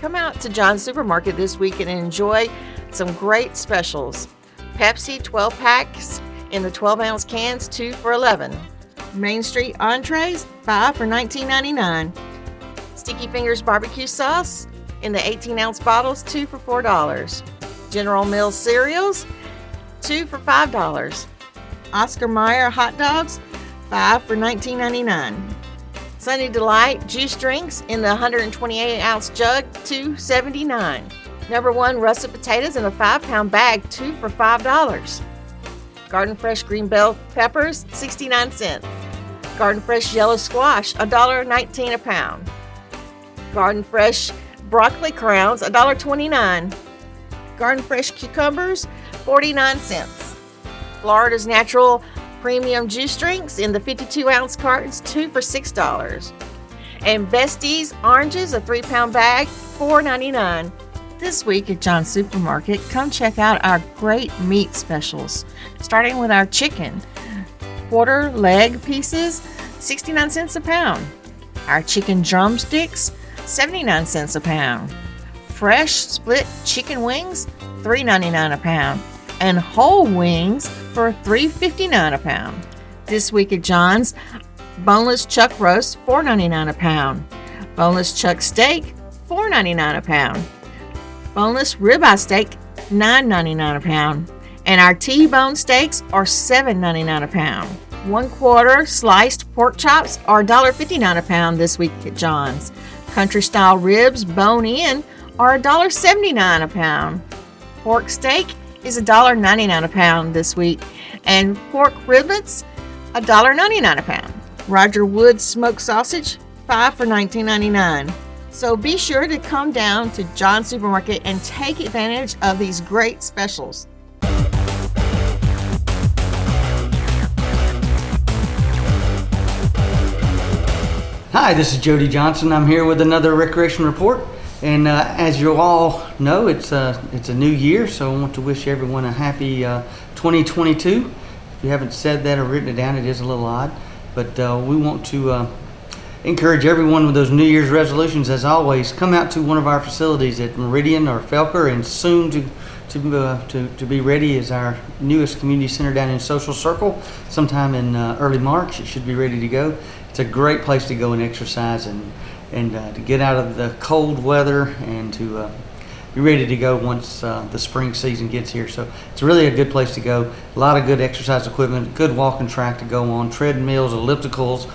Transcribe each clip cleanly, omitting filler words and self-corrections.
Come out to John's Supermarket this week and enjoy some great specials. Pepsi 12 packs in the 12-ounce cans, 2 for $11. Main Street entrees, 5 for $19.99. Sticky Fingers barbecue sauce in the 18-ounce bottles, 2 for $4. General Mills cereals, 2 for $5. Oscar Mayer hot dogs, 5 for $19.99. Sunny Delight juice drinks in the 128-ounce jug, $2.79. Number One russet potatoes in a 5-pound bag, 2 for $5. Garden Fresh green bell peppers, 69 cents. Garden Fresh yellow squash, $1.19 a pound. Garden Fresh broccoli crowns, $1.29. Garden Fresh cucumbers, 49 cents. Florida's Natural premium juice drinks in the 52-ounce cartons, 2 for $6. And Bestie's oranges, a 3-pound bag, $4.99. This week at John's Supermarket, come check out our great meat specials, starting with our chicken. Quarter leg pieces, 69 cents a pound. Our chicken drumsticks, 79 cents a pound. Fresh split chicken wings, $3.99 a pound. And whole wings for $3.59 a pound. This week at John's, boneless chuck roast, $4.99 a pound. Boneless chuck steak, $4.99 a pound. Boneless ribeye steak, $9.99 a pound. And our T-bone steaks are $7.99 a pound. 1/4 sliced pork chops are $1.59 a pound this week at John's. Country style ribs, bone in, are $1.79 a pound. Pork steak is $1.99 a pound this week, and pork riblets, $1.99 a pound. Roger Wood smoked sausage, 5 for $19.99. So be sure to come down to John's Supermarket and take advantage of these great specials. Hi, this is Jody Johnson. I'm here with another Recreation Report. And as you all know, it's a new year, so I want to wish everyone a happy 2022. If you haven't said that or written it down, it is a little odd. But we want to encourage everyone with those New Year's resolutions, as always, come out to one of our facilities at Meridian or Felker, and soon to be ready is our newest community center down in Social Circle. Sometime in early March, it should be ready to go. It's a great place to go and exercise and to get out of the cold weather and to be ready to go once the spring season gets here. So it's really a good place to go. A lot of good exercise equipment, good walking track to go on, treadmills, ellipticals,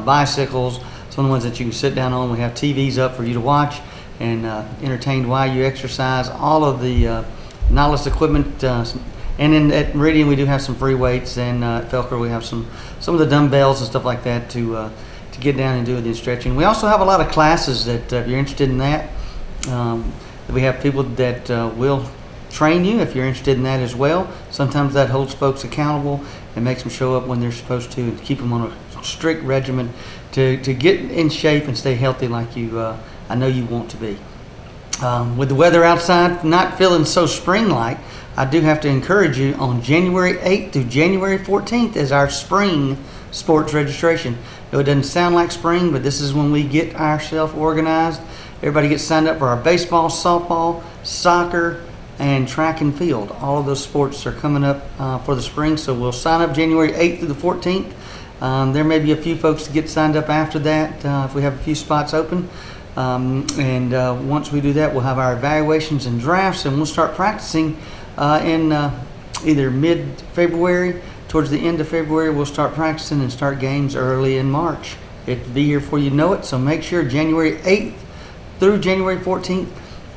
bicycles, some of the ones that you can sit down on. We have TVs up for you to watch and entertained while you exercise. All of the Nautilus equipment, and at Meridian we do have some free weights, and at Felker we have some of the dumbbells and stuff like that to get down and do the stretching. We also have a lot of classes that if you're interested in that, we have people that will train you if you're interested in that as well. Sometimes that holds folks accountable and makes them show up when they're supposed to, and keep them on a strict regimen to get in shape and stay healthy like I know you want to be. With the weather outside not feeling so spring-like, I do have to encourage you on January 8th through January 14th is our spring sports registration. No, it doesn't sound like spring, but this is when we get ourselves organized. Everybody gets signed up for our baseball, softball, soccer, and track and field. All of those sports are coming up for the spring, so we'll sign up January 8th through the 14th. There may be a few folks to get signed up after that if we have a few spots open. Once we do that, we'll have our evaluations and drafts, and we'll start practicing in either mid-February. Towards the end of February, we'll start practicing and start games early in March. It'll be here before you know it, so make sure January 8th through January 14th,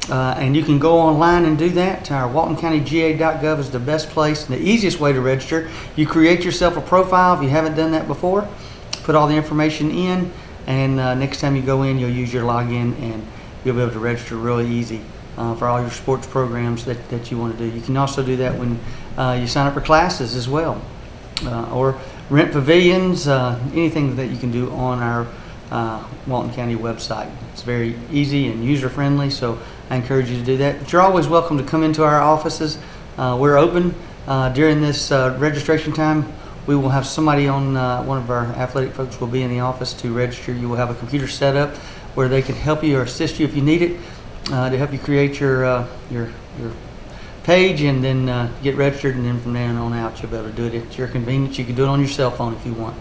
and you can go online and do that. Our WaltonCountyGA.gov is the best place and the easiest way to register. You create yourself a profile if you haven't done that before, put all the information in, and next time you go in, you'll use your login and you'll be able to register really easy for all your sports programs that you want to do. You can also do that when you sign up for classes as well, or rent pavilions, anything that you can do on our Walton County website. It's very easy and user-friendly, so I encourage you to do that. But you're always welcome to come into our offices. We're open during this registration time. We will have somebody on, one of our athletic folks will be in the office to register. You will have a computer set up where they can help you or assist you if you need it. to help you create your page and then get registered, and then from there on out you'll be able to do it at your convenience. You can do it on your cell phone if you want.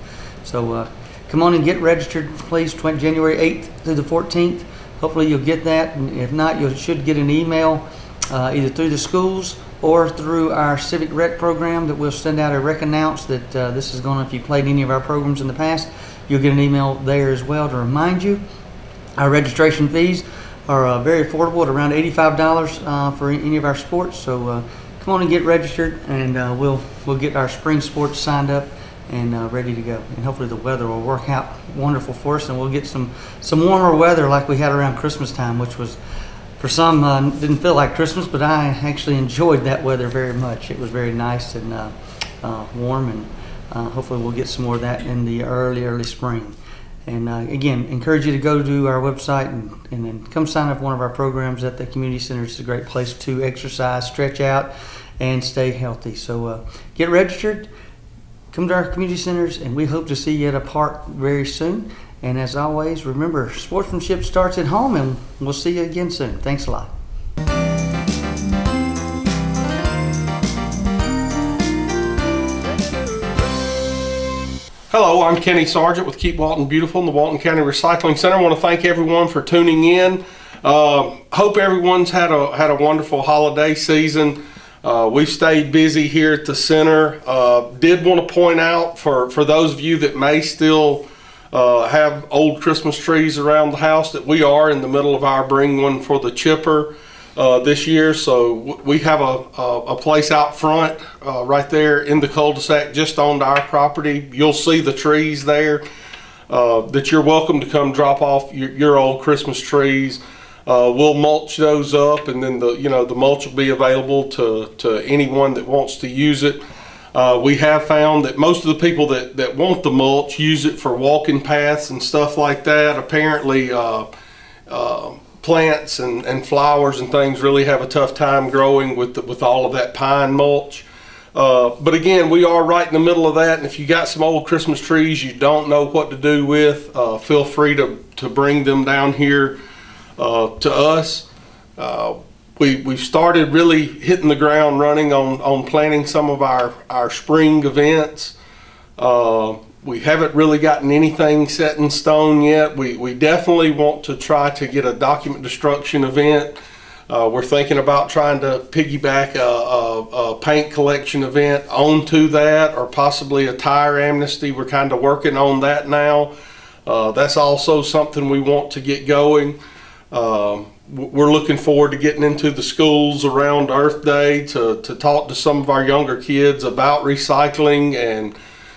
So come on and get registered, please. January 8th through the 14th. Hopefully you'll get that, and if not, you should get an email either through the schools or through our Civic Rec program that we'll send out a rec announce that this is going. If you played any of our programs in the past, you'll get an email there as well to remind you. Our registration fees are very affordable at around $85 for any of our sports. So come on and get registered, and we'll get our spring sports signed up and ready to go. And hopefully the weather will work out wonderful for us, and we'll get some warmer weather like we had around Christmas time, which was, for some, didn't feel like Christmas, but I actually enjoyed that weather very much. It was very nice and warm, and hopefully we'll get some more of that in the early spring. And again, encourage you to go to our website and then come sign up for one of our programs at the community center. It's a great place to exercise, stretch out, and stay healthy. So get registered, come to our community centers, and we hope to see you at a park very soon. And as always, remember, sportsmanship starts at home, and we'll see you again soon. Thanks a lot. Hello, I'm Kenny Sargent with Keep Walton Beautiful in the Walton County Recycling Center. I want to thank everyone for tuning in. Hope everyone's had a wonderful holiday season. We've stayed busy here at the center. Did want to point out for those of you that may still have old Christmas trees around the house that we are in the middle of our Bring One for the Chipper this year. So we have a place out front right there in the cul-de-sac just on our property. You'll see the trees there that you're welcome to come drop off your old Christmas trees. We'll mulch those up, and then the mulch will be available to anyone that wants to use it. We have found that most of the people that want the mulch use it for walking paths and stuff like that. Apparently plants and flowers and things really have a tough time growing with all of that pine mulch. But again, we are right in the middle of that, and if you got some old Christmas trees you don't know what to do with, feel free to bring them down here to us. We've started really hitting the ground running on planning some of our spring events. We haven't really gotten anything set in stone yet. We definitely want to try to get a document destruction event. We're thinking about trying to piggyback a paint collection event onto that, or possibly a tire amnesty. We're kind of working on that now. That's also something we want to get going. We're looking forward to getting into the schools around Earth Day to talk to some of our younger kids about recycling and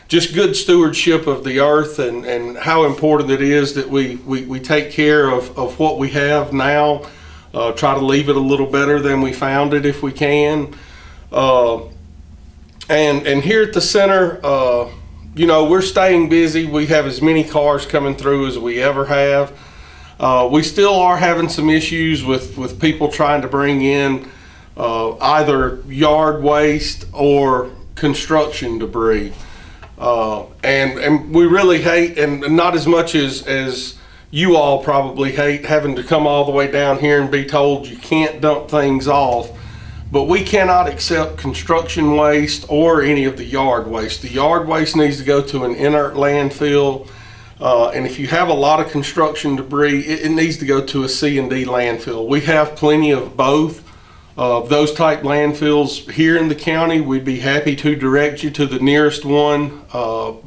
just good stewardship of the earth, and how important it is that we take care of what we have now, try to leave it a little better than we found it if we can. And here at the center, we're staying busy. We have as many cars coming through as we ever have. We still are having some issues with people trying to bring in either yard waste or construction debris. And we really hate, and not as much as you all probably hate, having to come all the way down here and be told you can't dump things off, but we cannot accept construction waste or any of the yard waste. The yard waste needs to go to an inert landfill, and if you have a lot of construction debris, it needs to go to a C&D landfill. We have plenty of both of those type landfills here in the county. We'd be happy to direct you to the nearest one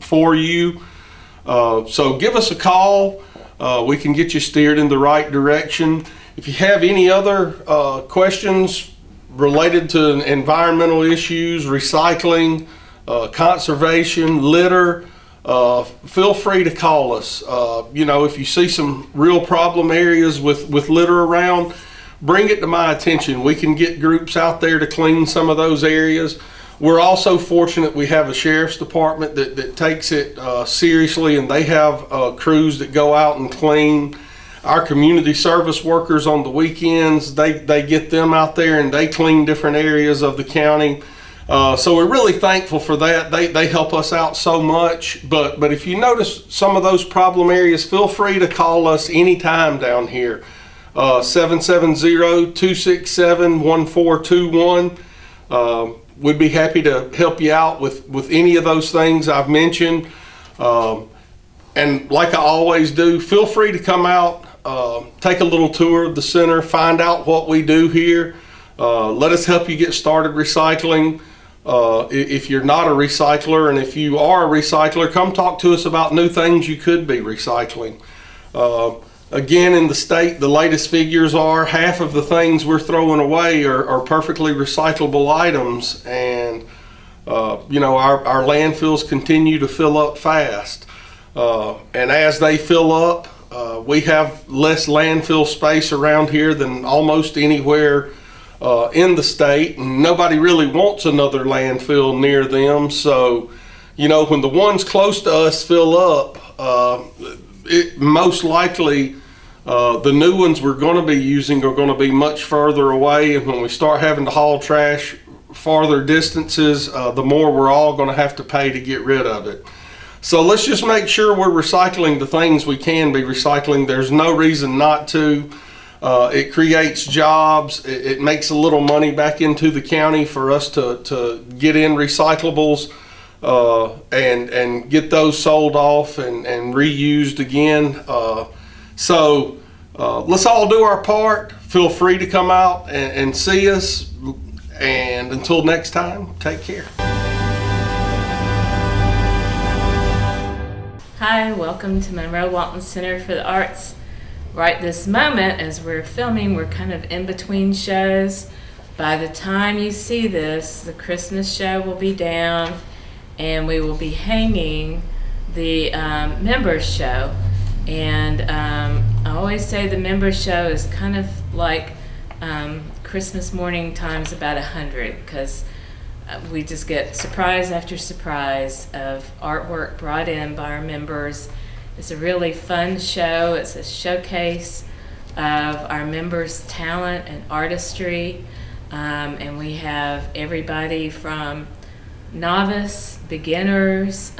for you. So give us a call. We can get you steered in the right direction. If you have any other questions related to environmental issues, recycling, conservation, litter, feel free to call us. If you see some real problem areas with litter around, bring it to my attention. We can get groups out there to clean some of those areas. We're also fortunate we have a sheriff's department that takes it seriously, and they have crews that go out and clean. Our community service workers on the weekends, they get them out there and they clean different areas of the county. So we're really thankful for that. They help us out so much. But if you notice some of those problem areas, feel free to call us anytime down here. 770-267-1421. We'd be happy to help you out with any of those things I've mentioned. And like I always do, feel free to come out, take a little tour of the center, find out what we do here. Let us help you get started recycling. If you're not a recycler, and if you are a recycler, come talk to us about new things you could be recycling. Again, in the state, the latest figures are half of the things we're throwing away are perfectly recyclable items, and our landfills continue to fill up fast. And as they fill up, we have less landfill space around here than almost anywhere in the state, and nobody really wants another landfill near them. So, when the ones close to us fill up, most likely the new ones we're going to be using are going to be much further away, and when we start having to haul trash farther distances, the more we're all going to have to pay to get rid of it. So let's just make sure we're recycling the things we can be recycling. There's no reason not to. It creates jobs. It makes a little money back into the county for us to get in recyclables and get those sold off and reused again. So let's all do our part. Feel free to come out and see us. And until next time, take care. Hi, welcome to Monroe Walton Center for the Arts. Right this moment, as we're filming, we're kind of in between shows. By the time you see this, the Christmas show will be down, and we will be hanging the members show. And I always say the members show is kind of like Christmas morning times about 100, because we just get surprise after surprise of artwork brought in by our members. It's a really fun show. It's a showcase of our members' talent and artistry, and we have everybody from novice, beginners,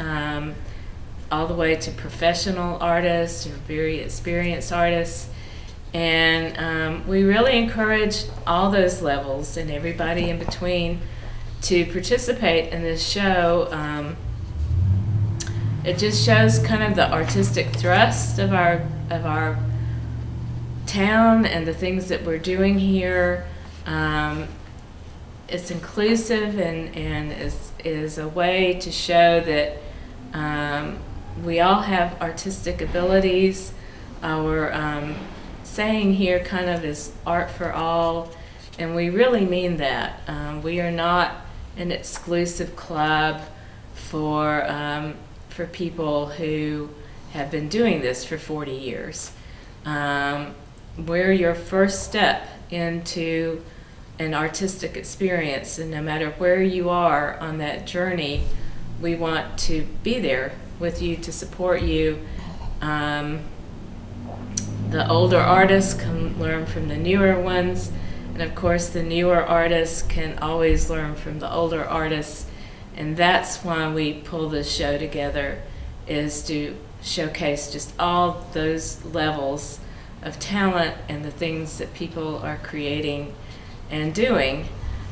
all the way to professional artists or very experienced artists. And we really encourage all those levels and everybody in between to participate in this show. It just shows kind of the artistic thrust of our town and the things that we're doing here. It's inclusive and is a way to show that we all have artistic abilities. Our saying here kind of is art for all, and we really mean that. We are not an exclusive club for people who have been doing this for 40 years. We're your first step into an artistic experience, and no matter where you are on that journey, we want to be there with you to support you. The older artists can learn from the newer ones, and of course the newer artists can always learn from the older artists. And that's why we pull this show together, is to showcase just all those levels of talent and the things that people are creating and doing.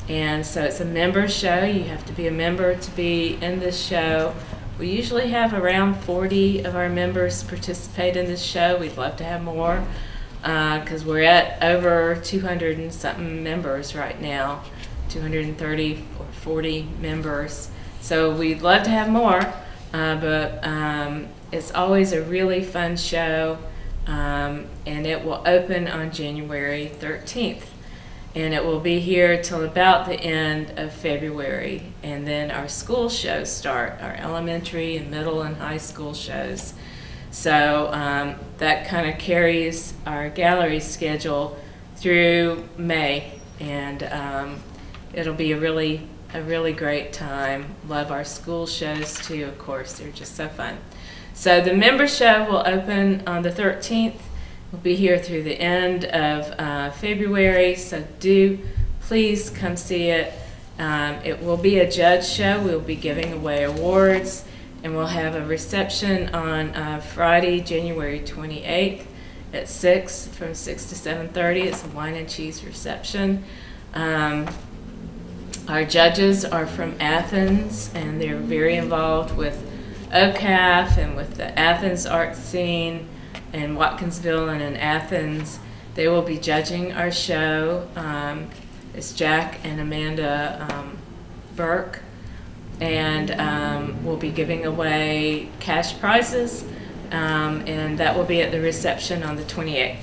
And so it's a member show. You have to be a member to be in this show. We usually have around 40 of our members participate in this show. We'd love to have more, because we're at over 200 and something members right now, 230 or 40 members. So we'd love to have more, but it's always a really fun show, and it will open on January 13th. And it will be here till about the end of February. And then our school shows start, our elementary and middle and high school shows. So that kind of carries our gallery schedule through May. And it'll be a really great time. Love our school shows too, of course. They're just so fun. So the member show will open on the 13th. We'll be here through the end of February, so do please come see it. It will be a judge show. We'll be giving away awards, and we'll have a reception on Friday, January 28th. at 6, from 6 to 7:30. It's a wine and cheese reception. Our judges are from Athens, and they're very involved with OCAF and with the Athens art scene in Watkinsville and in Athens. They will be judging our show. It's Jack and Amanda Burke, and we'll be giving away cash prizes, and that will be at the reception on the 28th.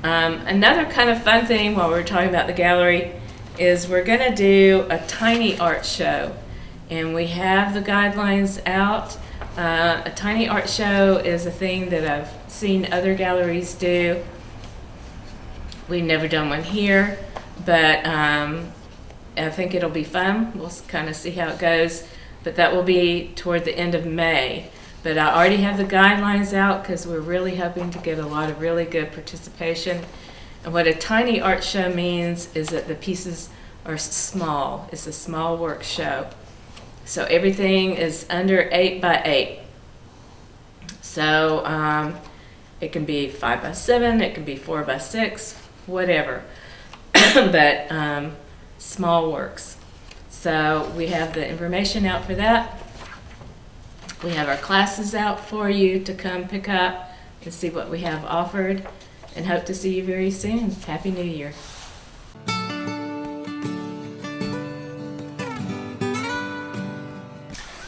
Another kind of fun thing while we're talking about the gallery is we're going to do a tiny art show, and we have the guidelines out. A tiny art show is a thing that I've seen other galleries do. We've never done one here, but I think it'll be fun. We'll kind of see how it goes, but that will be toward the end of May. But I already have the guidelines out because we're really hoping to get a lot of really good participation. And what a tiny art show means is that the pieces are small. It's a small work show. So everything is under 8 by 8. So it can be 5 by 7, it can be 4 by 6, whatever. But small works. So we have the information out for that. We have our classes out for you to come pick up and see what we have offered, and hope to see you very soon. Happy New Year.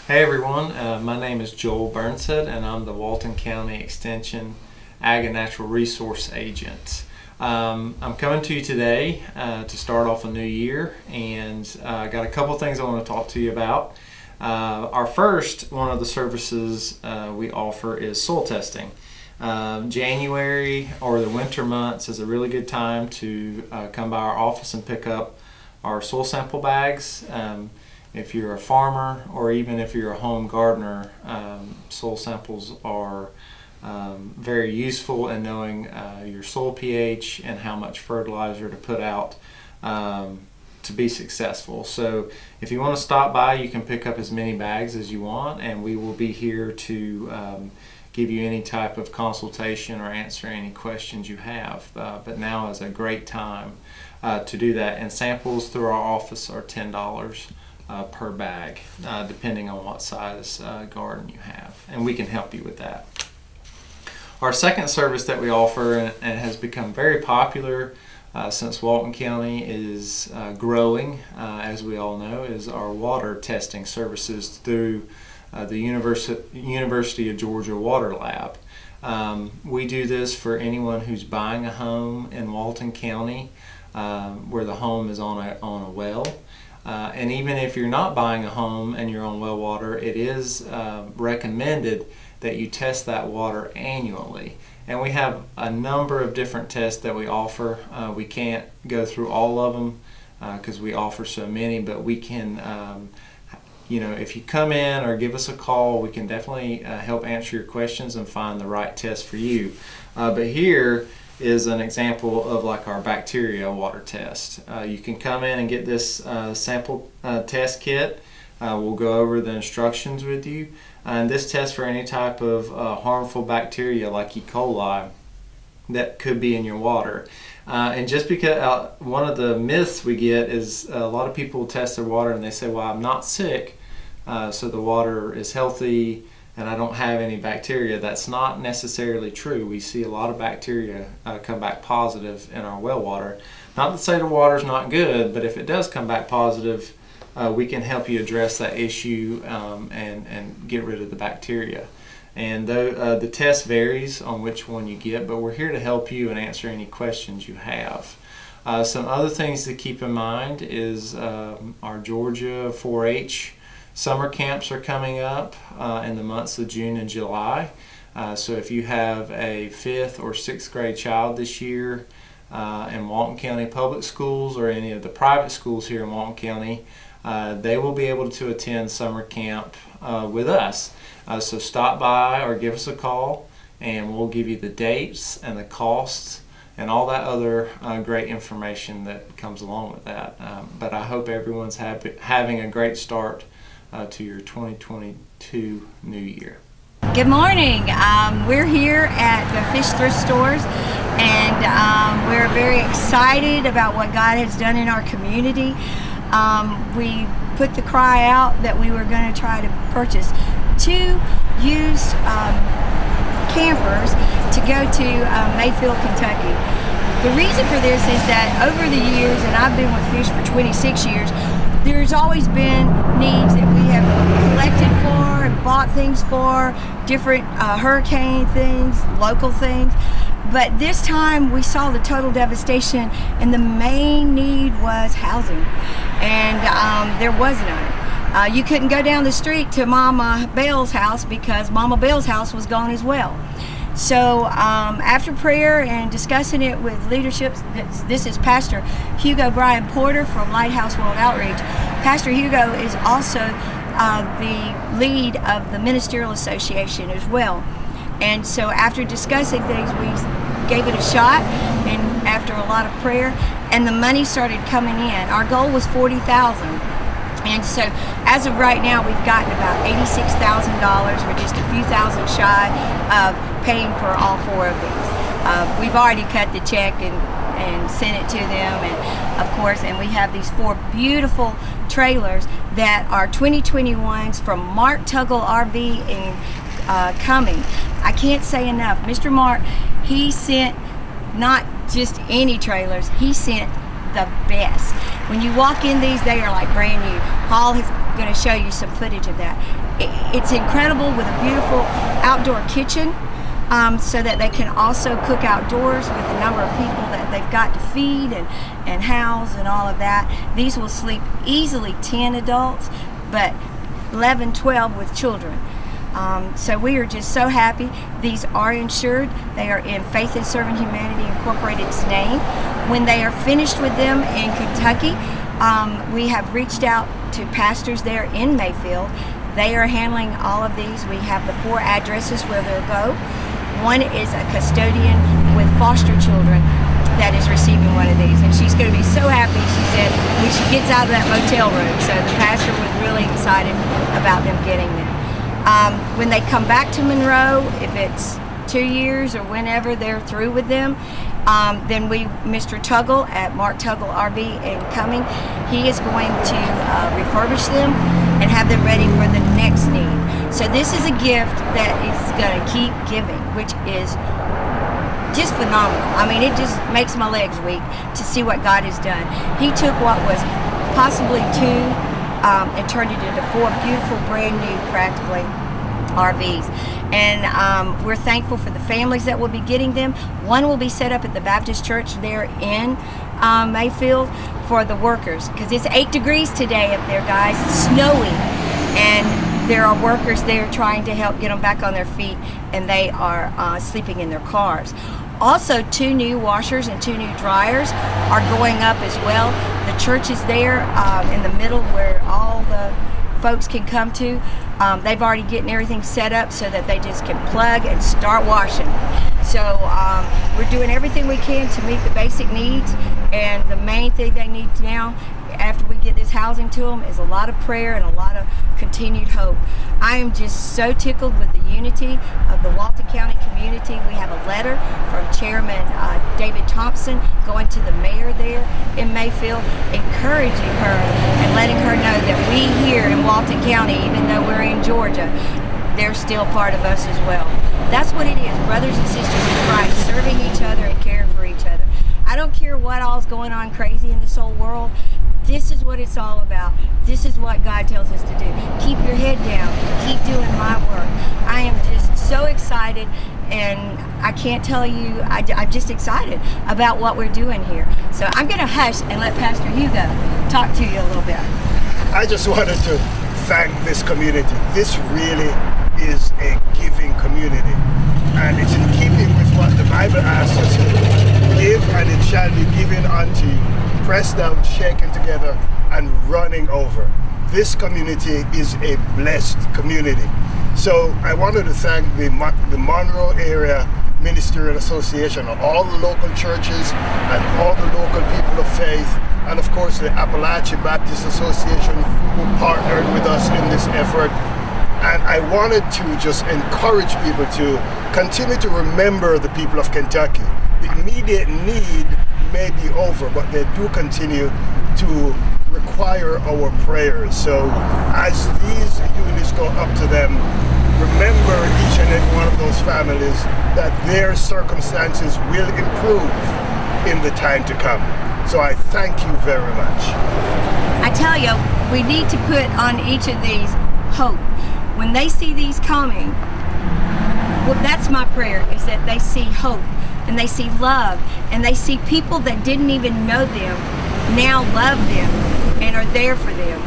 Hey everyone, my name is Joel Burnshead, and I'm the Walton County Extension Ag and Natural Resource Agent. I'm coming to you today to start off a new year, and I got a couple things I want to talk to you about. Our first one of the services we offer is soil testing. January or the winter months is a really good time to come by our office and pick up our soil sample bags. If you're a farmer or even if you're a home gardener, soil samples are very useful in knowing your soil pH and how much fertilizer to put out to be successful. So if you want to stop by, you can pick up as many bags as you want, and we will be here to give you any type of consultation or answer any questions you have. But now is a great time to do that, and samples through our office are $10 per bag, depending on what size garden you have, and we can help you with that. Our second service that we offer, and has become very popular since Walton County is growing, as we all know, is our water testing services through the University of Georgia Water Lab. We do this for anyone who's buying a home in Walton County where the home is on a well. And even if you're not buying a home and you're on well water, it is recommended that you test that water annually. And we have a number of different tests that we offer. We can't go through all of them because we offer so many, but we can, if you come in or give us a call, we can definitely help answer your questions and find the right test for you. But here is an example of like our bacteria water test. You can come in and get this sample test kit. We'll go over the instructions with you. And this tests for any type of harmful bacteria like E. coli that could be in your water. And just because one of the myths we get is a lot of people test their water and they say, well, I'm not sick, so the water is healthy and I don't have any bacteria. That's not necessarily true. We see a lot of bacteria come back positive in our well water. Not to say the water's not good, but if it does come back positive, we can help you address that issue and get rid of the bacteria. And the test varies on which one you get, but we're here to help you and answer any questions you have. Some other things to keep in mind is our Georgia 4-H summer camps are coming up in the months of June and July. So if you have a 5th or 6th grade child this year in Walton County Public Schools or any of the private schools here in Walton County, they will be able to attend summer camp with us. So stop by or give us a call and we'll give you the dates and the costs and all that other great information that comes along with that. But I hope everyone's having a great start to your 2022 new year. Good morning. We're here at the Fish Thrift Stores, and we're very excited about what God has done in our community. We put the cry out that we were going to try to purchase 2 used campers to go to Mayfield, Kentucky. The reason for this is that over the years, and I've been with Fish for 26 years, there's always been needs that we have collected for and bought things for, different hurricane things, local things. But this time we saw the total devastation, and the main need was housing, and there was none. You couldn't go down the street to Mama Bell's house because Mama Bell's house was gone as well. So after prayer and discussing it with leadership, this is Pastor Hugo Brian Porter from Lighthouse World Outreach. Pastor Hugo is also the lead of the Ministerial Association as well. And so after discussing things, we gave it a shot, and after a lot of prayer, and the money started coming in. Our goal was $40,000. And so as of right now, we've gotten about $86,000. We're just a few thousand shy of paying for all 4 of these. We've already cut the check and sent it to them, and of course, and we have these 4 beautiful trailers that are 2021s from Mark Tuggle RV in Cumming. I can't say enough. Mr. Mark, he sent not just any trailers, he sent the best. When you walk in these, they are like brand new. Paul is going to show you some footage of that. It's incredible, with a beautiful outdoor kitchen, so that they can also cook outdoors with the number of people that they've got to feed and house and all of that. These will sleep easily 10 adults, but 11, 12 with children. So we are just so happy. These are insured. They are in Faith and Serving Humanity Incorporated's name. When they are finished with them in Kentucky, we have reached out to pastors there in Mayfield. They are handling all of these. We have the 4 addresses where they'll go. One is a custodian with foster children that is receiving one of these, and she's going to be so happy, she said, when she gets out of that motel room. So the pastor was really excited about them getting them. When they come back to Monroe, if it's 2 years or whenever they're through with them, then Mr. Tuggle at Mark Tuggle RV in Cumming, he is going to refurbish them and have them ready for the next need. So this is a gift that is going to keep giving, which is just phenomenal. I mean, it just makes my legs weak to see what God has done. He took what was possibly 2 and turned it into 4 beautiful, brand new, practically, RVs. And we're thankful for the families that will be getting them. One will be set up at the Baptist Church there in Mayfield for the workers, because it's 8 degrees today up there, guys. It's snowy, and there are workers there trying to help get them back on their feet, and they are sleeping in their cars. Also, 2 new washers and 2 new dryers are going up as well. The church is there in the middle where all the folks can come to. They've already getting everything set up so that they just can plug and start washing. So we're doing everything we can to meet the basic needs, and the main thing they need now, after we get this housing to them, is a lot of prayer and a lot of continued hope. I am just so tickled with the unity of the Walton County community. We have a letter from Chairman David Thompson going to the mayor there in Mayfield, encouraging her and letting her know that we here in Walton County, even though we're in Georgia, they're still part of us as well. That's what it is, brothers and sisters in Christ, serving each other and caring for each other. I don't care what all's going on crazy in this whole world. This is what it's all about. This is what God tells us to do. Keep your head down. Keep doing my work. I am just so excited, and I can't tell you, I'm just excited about what we're doing here. So I'm going to hush and let Pastor Hugo talk to you a little bit. I just wanted to thank this community. This really is a giving community, and it's in keeping with what the Bible asks us to do. Give, and it shall be given unto you. Pressed down, shaken together, and running over. This community is a blessed community. So I wanted to thank the Monroe Area Ministerial Association, all the local churches and all the local people of faith, and of course the Appalachian Baptist Association, who partnered with us in this effort. And I wanted to just encourage people to continue to remember the people of Kentucky. The immediate need may be over, but they do continue to require our prayers. So as these units go up to them, remember each and every one of those families that their circumstances will improve in the time to come. So I thank you very much. I tell you, we need to put on each of these hope. When they see these coming, well, that's my prayer, is that they see hope and they see love and they see people that didn't even know them now love them and are there for them.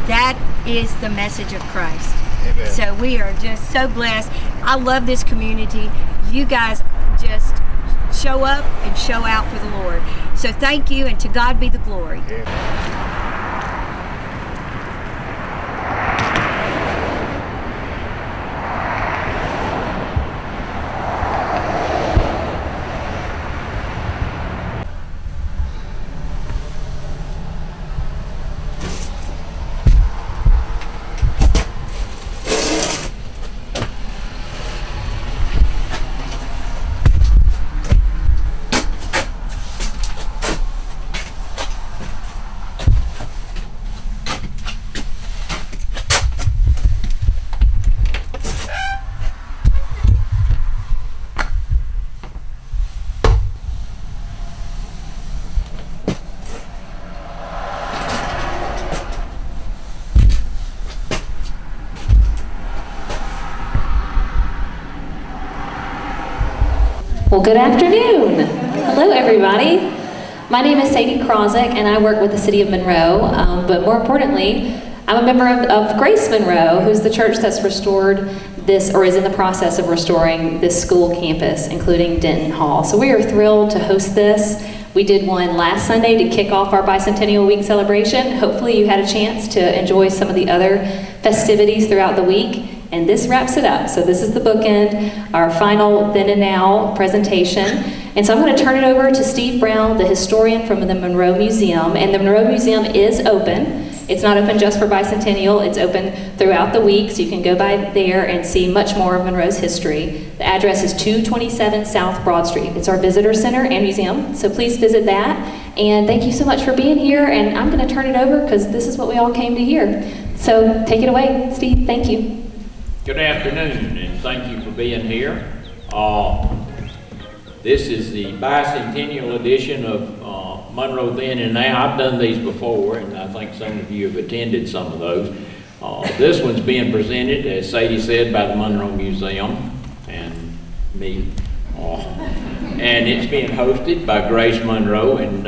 That is the message of Christ. Amen. So we are just so blessed. I love this community. You guys just show up and show out for the Lord. So thank you, and to God be the glory. Yeah. Well, good afternoon. Hello, everybody. My name is Sadie Krozek, and I work with the City of Monroe, but more importantly, I'm a member of Grace Monroe, who's the church that's restored this, or is in the process of restoring this school campus, including Denton Hall. So we are thrilled to host this. We did one last Sunday to kick off our Bicentennial Week celebration. Hopefully you had a chance to enjoy some of the other festivities throughout the week. And this wraps it up. So this is the bookend, our final then and now presentation. And so I'm going to turn it over to Steve Brown, the historian from the Monroe Museum. And the Monroe Museum is open. It's not open just for Bicentennial. It's open throughout the week, so you can go by there and see much more of Monroe's history. The address is 227 South Broad Street. It's our visitor center and museum, so please visit that. And thank you so much for being here. And I'm going to turn it over because this is what we all came to hear. So take it away, Steve. Thank you. Good afternoon, and thank you for being here. This is the bicentennial edition of Monroe Then and Now. I've done these before, and I think some of you have attended some of those. This one's being presented, as Sadie said, by the Monroe Museum and me. And it's being hosted by Grace Monroe, and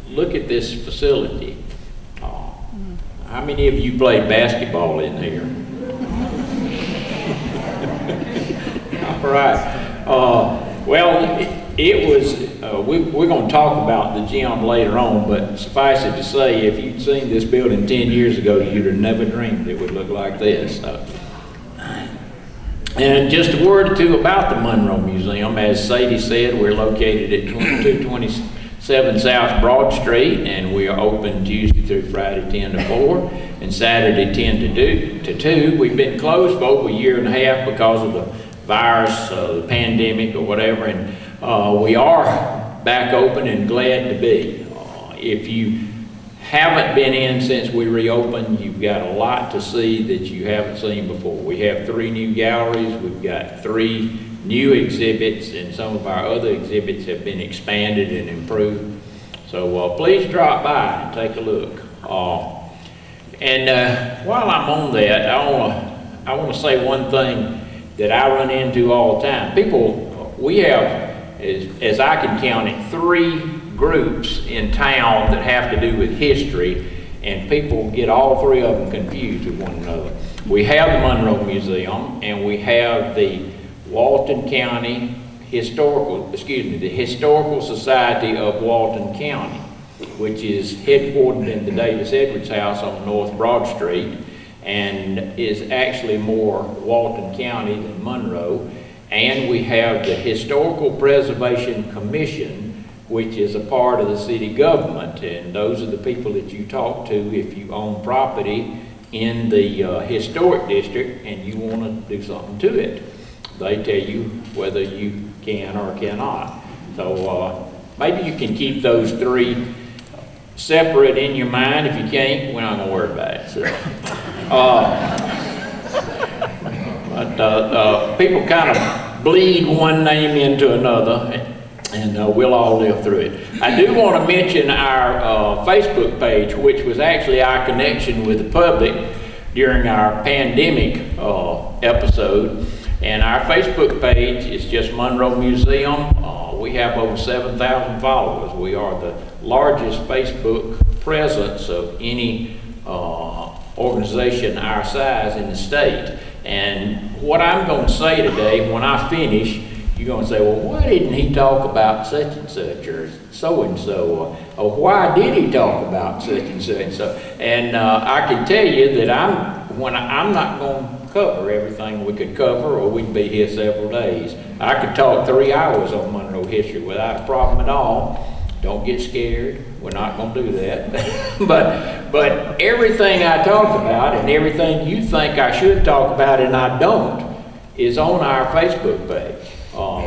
look at this facility. How many of you played basketball in here? All right. Well, it was, we're going to talk about the gym later on, but suffice it to say, if you'd seen this building 10 years ago, you'd have never dreamed it would look like this. And just a word or two about the Monroe Museum. As Sadie said, we're located at 227 South Broad Street, and we are open Tuesday through Friday 10 to 4 and Saturday 10 to 2. We've been closed for over a year and a half because of the virus, the pandemic or whatever, and we are back open and glad to be. If you haven't been in since we reopened, you've got a lot to see that you haven't seen before. We have 3 new galleries, we've got 3 new exhibits, and some of our other exhibits have been expanded and improved. So please drop by and take a look. And while I'm on that, I want to say one thing that I run into all the time. People, we have, as I can count it, 3 groups in town that have to do with history, and people get all 3 of them confused with one another. We have the Monroe Museum, and we have the Walton County the Historical Society of Walton County, which is headquartered in the Davis Edwards House on North Broad Street, and is actually more Walton County than Monroe. And we have the Historical Preservation Commission, which is a part of the city government, and those are the people that you talk to if you own property in the historic district and you want to do something to it. They tell you whether you can or cannot. So maybe you can keep those three separate in your mind. If you can't, we're not going to worry about it. So, but people kind of bleed one name into another, and we'll all live through it. I do want to mention our Facebook page, which was actually our connection with the public during our pandemic episode. And our Facebook page is just Monroe Museum. We have over 7,000 followers. We are the largest Facebook presence of any organization our size in the state. And what I'm going to say today, when I finish, you're going to say, well, why didn't he talk about such and such or so and so? Or why did he talk about such and so? And I can tell you that I'm not going to cover everything we could cover, or we'd be here several days. I could talk 3 hours on Monroe history without a problem at all. Don't get scared. We're not going to do that. but everything I talk about and everything you think I should talk about and I don't is on our Facebook page.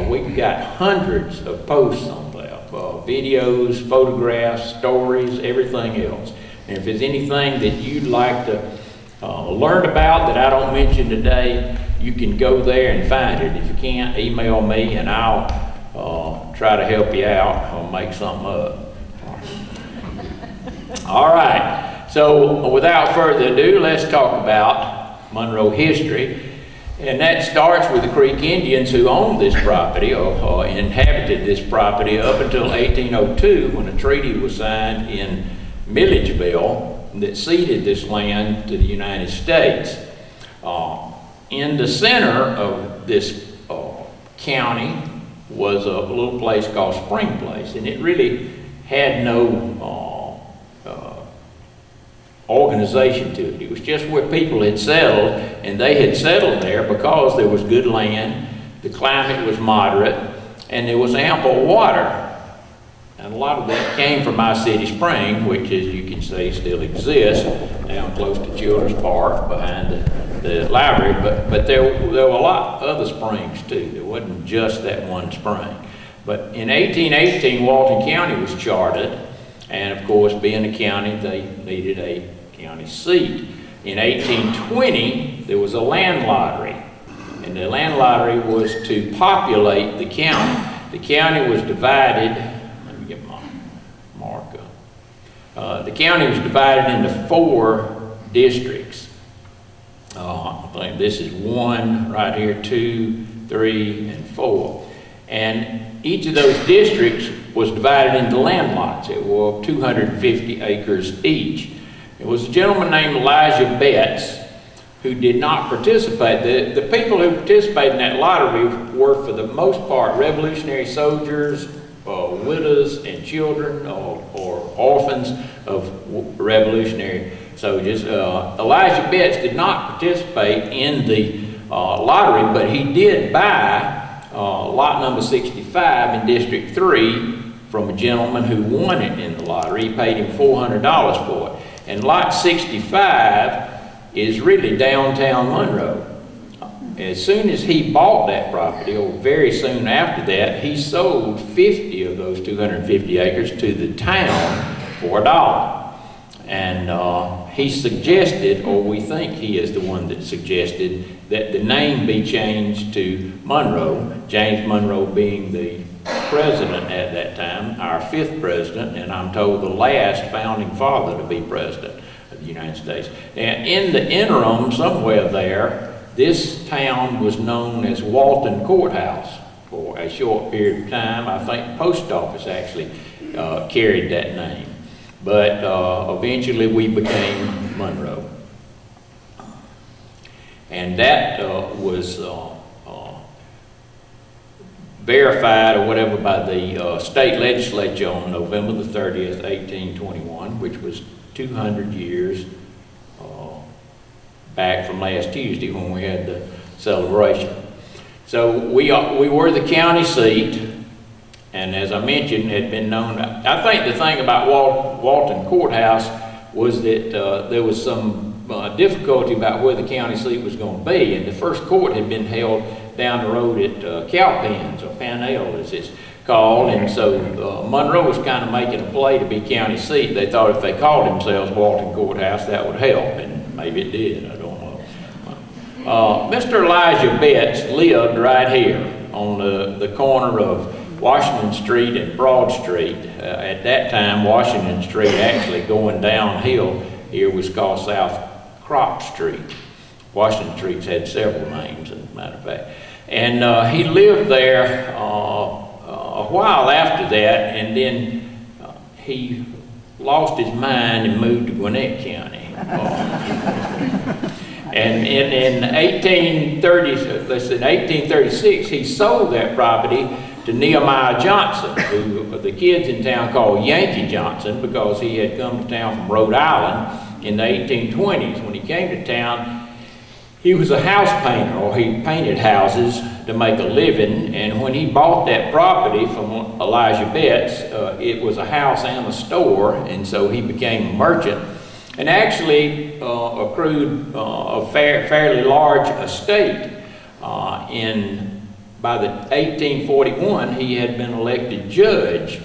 We've got hundreds of posts on there, videos, photographs, stories, everything else. And if there's anything that you'd like to learn about that I don't mention today, you can go there and find it. If you can't, email me and I'll try to help you out or make something up. All right, so without further ado, let's talk about Monroe history. And that starts with the Creek Indians who owned this property or inhabited this property up until 1802, when a treaty was signed in Milledgeville that ceded this land to the United States. In the center of this county was a little place called Spring Place, and it really had no organization to it. It was just where people had settled, and they had settled there because there was good land, the climate was moderate, and there was ample water. And a lot of that came from my city spring, which, as you can see, still exists down close to Children's Park behind the library. But there were a lot of other springs too. There wasn't just that one spring. But in 1818, Walton County was chartered, and of course, being a county, they needed a county seat. In 1820, there was a land lottery, and the land lottery was to populate the county. The county was divided. Let me get my marker. The county was divided into 4 districts. I think this is 1 right here, 2, 3, and 4. And each of those districts was divided into land lots. It were 250 acres each. It was a gentleman named Elijah Betts who did not participate. The people who participated in that lottery were, for the most part, revolutionary soldiers, widows and children, or orphans of revolutionary soldiers. Elijah Betts did not participate in the lottery, but he did buy lot number 65 in District 3 from a gentleman who won it in the lottery. He paid him $400 for it. And lot 65 is really downtown Monroe. As soon as he bought that property, or very soon after that, he sold 50 of those 250 acres to the town for $1. And he suggested, or we think he is the one that suggested, that the name be changed to Monroe, James Monroe being the president at that time, our 5th president, and I'm told the last founding father to be president of the United States. And in the interim, somewhere there, this town was known as Walton Courthouse for a short period of time. I think the post office actually carried that name. But eventually we became Monroe. And that was verified or whatever by the state legislature on November the 30th, 1821, which was 200 years back from last Tuesday when we had the celebration. So we were the county seat, and as I mentioned, had been known. I think the thing about Walton Courthouse was that there was some difficulty about where the county seat was going to be, and the first court had been held down the road at Cowpens, or Panel as it's called, and so Monroe was kind of making a play to be county seat. They thought if they called themselves Walton Courthouse, that would help, and maybe it did, I don't know. Mr. Elijah Betts lived right here on the corner of Washington Street and Broad Street. At that time, Washington Street actually going downhill here was called South Crop Street. Washington Street's had several names, as a matter of fact. And he lived there a while after that, and then he lost his mind and moved to Gwinnett County. And in 1836, he sold that property to Nehemiah Johnson, who the kids in town called Yankee Johnson, because he had come to town from Rhode Island in the 1820s. When he came to town, he was a house painter, or he painted houses to make a living, and when he bought that property from Elijah Betts, it was a house and a store, and so he became a merchant, and actually accrued a fairly large estate. By the 1841, he had been elected judge,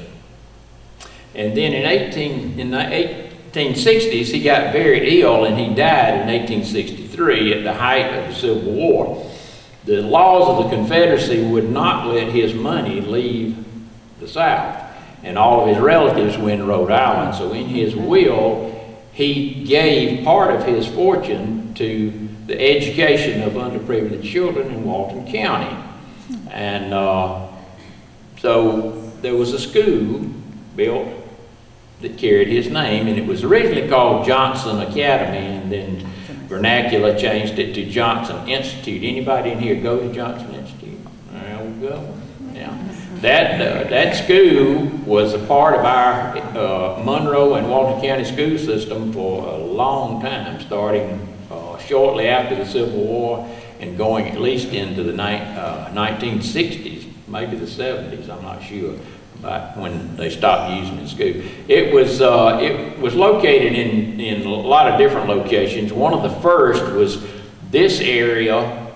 and then in the 1860s, he got very ill and he died in 1863 at the height of the Civil War. The laws of the Confederacy would not let his money leave the South, and all of his relatives were in Rhode Island. So in his will, he gave part of his fortune to the education of underprivileged children in Walton County. And so there was a school built that carried his name, and it was originally called Johnson Academy, and then vernacular changed it to Johnson Institute. Anybody in here go to Johnson Institute? There we go. Yeah. That school was a part of our Monroe and Walton County school system for a long time, starting shortly after the Civil War and going at least into the 1960s, maybe the 70s, I'm not sure, about when they stopped using the school. It was located in a lot of different locations. One of the first was this area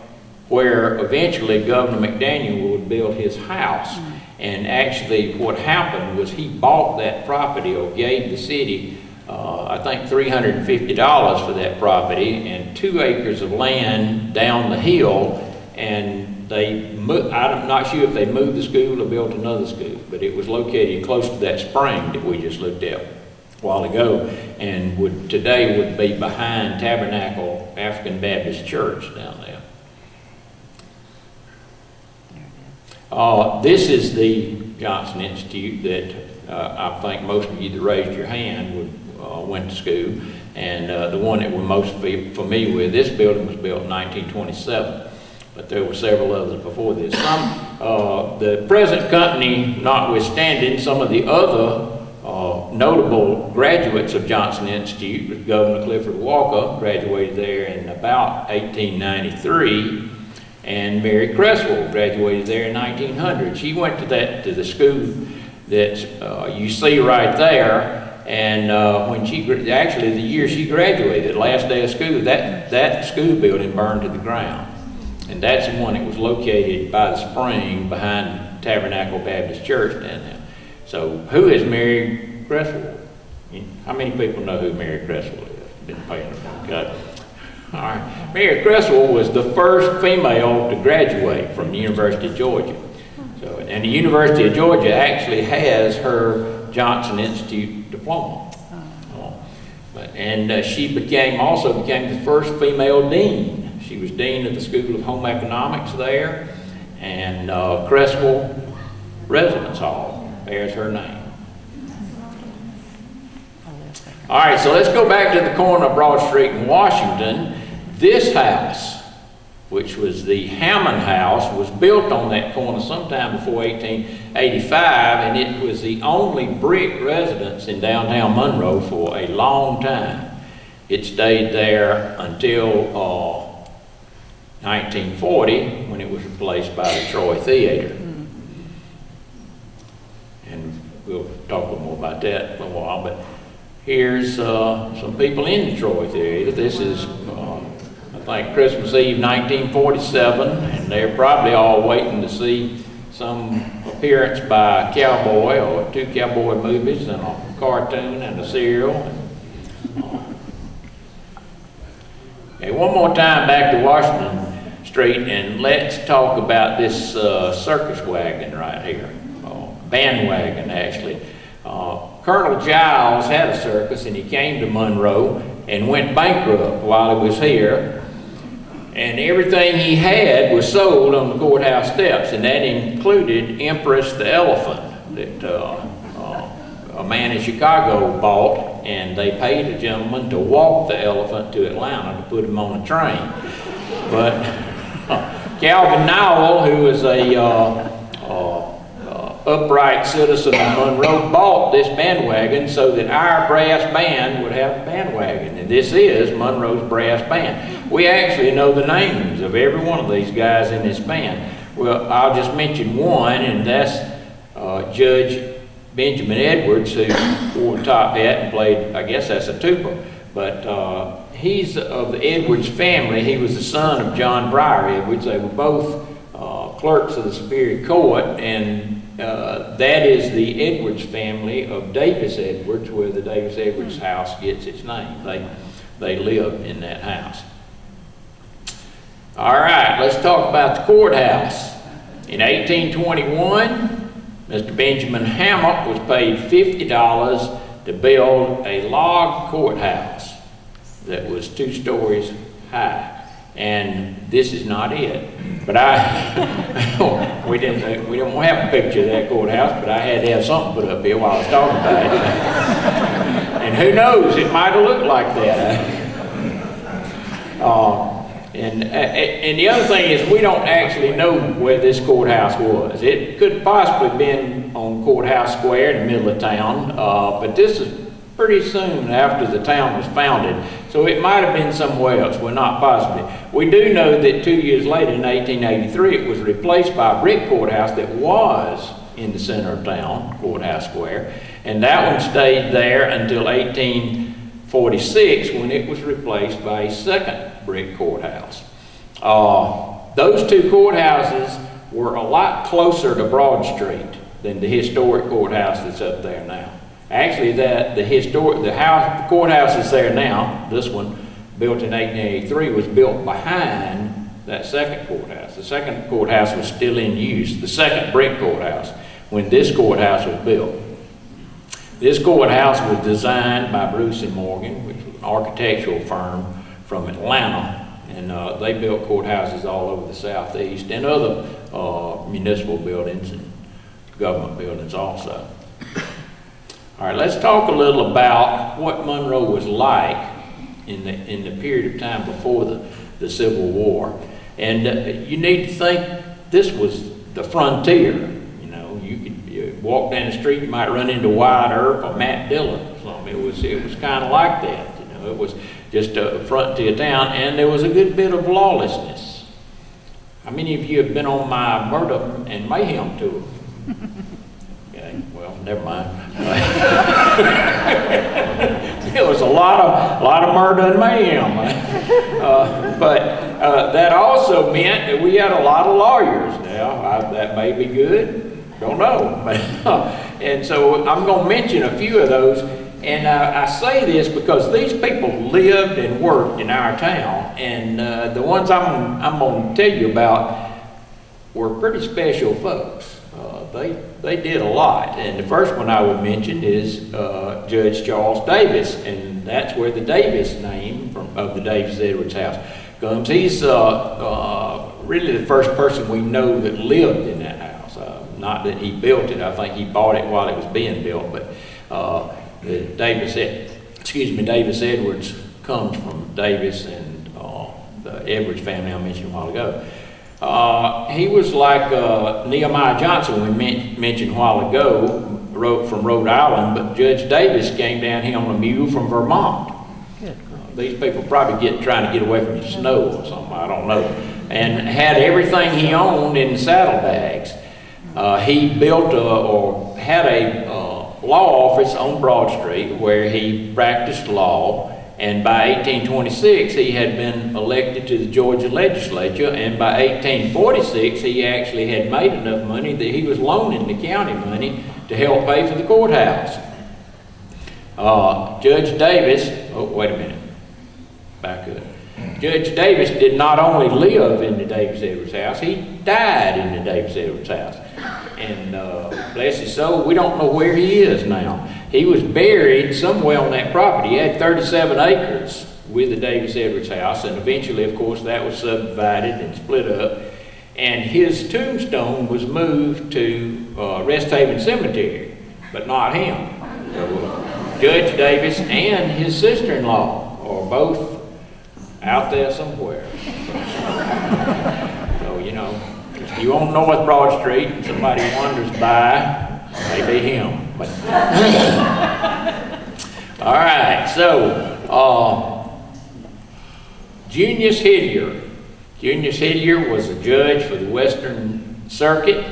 where eventually Governor Mcdaniel would build his house. And actually what happened was he bought that property, or gave the city I think $350 for that property, and 2 acres of land down the hill, and I'm not sure if they moved the school or built another school, but it was located close to that spring that we just looked at a while ago, and today would be behind Tabernacle African Baptist Church down there. This is the Johnson Institute that I think most of you that raised your hand went to school, and the one that we're most familiar with, this building was built in 1927, but there were several others before this. The present company notwithstanding, some of the other notable graduates of Johnson Institute was Governor Clifford Walker, graduated there in about 1893, and Mary Cressel graduated there in 1900. She went to the school that you see right there, and when actually the year she graduated, last day of school, that school building burned to the ground, and that's the one that was located by the spring behind Tabernacle Baptist Church down there. So who is Mary Cressel? How many people know who Mary Cressel is? Been paying attention. Okay. All right. Mary Cressel was the first female to graduate from the University of Georgia. And the University of Georgia actually has her Johnson Institute diploma. And she also became the first female dean. She was dean of the School of Home Economics there, and Cresswell Residence Hall bears her name. All right, so let's go back to the corner of Broad Street in Washington. This house, which was the Hammond House, was built on that corner sometime before 1885, and it was the only brick residence in downtown Monroe for a long time. It stayed there until 1940, when it was replaced by the Troy Theater. And we'll talk a little more about that in a while, but here's some people in Detroit area. This is, I think, Christmas Eve 1947, and they're probably all waiting to see some appearance by a cowboy or 2 cowboy movies and a cartoon and a cereal. Okay, one more time back to Washington Street, and let's talk about this circus wagon right here, bandwagon actually. Colonel Giles had a circus, and he came to Monroe and went bankrupt while he was here, and everything he had was sold on the courthouse steps, and that included Empress the elephant that a man in Chicago bought, and they paid a gentleman to walk the elephant to Atlanta to put him on a train. But Calvin Nowell, who was a upright citizen of Monroe, bought this bandwagon so that our brass band would have a bandwagon, and this is Monroe's brass band. We actually know the names of every one of these guys in this band. Well, I'll just mention one, and that's Judge Benjamin Edwards, who wore a top hat and played, I guess that's a tuba, but he's of the Edwards family. He was the son of John Briar Edwards. They were both clerks of the Superior Court, and that is the Edwards family of Davis Edwards, where the Davis Edwards house gets its name. They lived in that house. All right, let's talk about the courthouse. In 1821, Mr. Benjamin Hammond was paid $50 to build a log courthouse that was 2 stories high. And this is not it. But we didn't have a picture of that courthouse, but I had to have something put up here while I was talking about it. And who knows, it might have looked like that. And the other thing is, we don't actually know where this courthouse was. It could possibly have been on Courthouse Square in the middle of town, but this is pretty soon after the town was founded, so it might have been somewhere else. We're not positive. We do know that 2 years later, in 1883, it was replaced by a brick courthouse that was in the center of town, Courthouse Square, and that one stayed there until 1846, when it was replaced by a second brick courthouse. Those 2 courthouses were a lot closer to Broad Street than the historic courthouse that's up there now. Actually, the courthouse that's there now, this one, built in 1883, was built behind that second courthouse. The second courthouse was still in use, the second brick courthouse, when this courthouse was built. This courthouse was designed by Bruce and Morgan, which was an architectural firm from Atlanta, and they built courthouses all over the Southeast and other municipal buildings and government buildings also. All right, let's talk a little about what Monroe was like in the period of time before the Civil War. And you need to think this was the frontier. You know, you walk down the street, you might run into Wyatt Earp or Matt Dillon or something. It was kind of like that. You know, it was just a frontier town, and there was a good bit of lawlessness. How many of you have been on my murder and mayhem tour? Okay, well, never mind. There was a lot of murder and mayhem, but that also meant that we had a lot of lawyers. Now that may be good, don't know. And so I'm going to mention a few of those, and I say this because these people lived and worked in our town, and the ones I'm going to tell you about were pretty special folks. They did a lot, and the first one I would mention is Judge Charles Davis, and that's where the Davis name of the Davis Edwards house comes. He's really the first person we know that lived in that house. Not that he built it. I think he bought it while it was being built, but Davis Edwards comes from Davis and the Edwards family I mentioned a while ago. He was like Nehemiah Johnson we mentioned a while ago, from Rhode Island, but Judge Davis came down here on a mule from Vermont. These people probably trying to get away from the snow or something, I don't know, and had everything he owned in saddlebags. He built or had a law office on Broad Street where he practiced law, and by 1826 he had been elected to the Georgia legislature, and by 1846 he actually had made enough money that he was loaning the county money to help pay for the courthouse. Judge Davis, oh wait a minute, back up. Judge Davis did not only live in the Davis Edwards house, he died in the Davis Edwards house. And bless his soul, we don't know where he is now. He was buried somewhere on that property. He had 37 acres with the Davis Edwards house, and eventually, of course, that was subdivided and split up. And his tombstone was moved to Rest Haven Cemetery, but not him. So, Judge Davis and his sister-in-law are both out there somewhere. So, you know, if you on North Broad Street and somebody wanders by, maybe him. But all right, so Junius Hillier. Junius Hillier was a judge for the Western Circuit.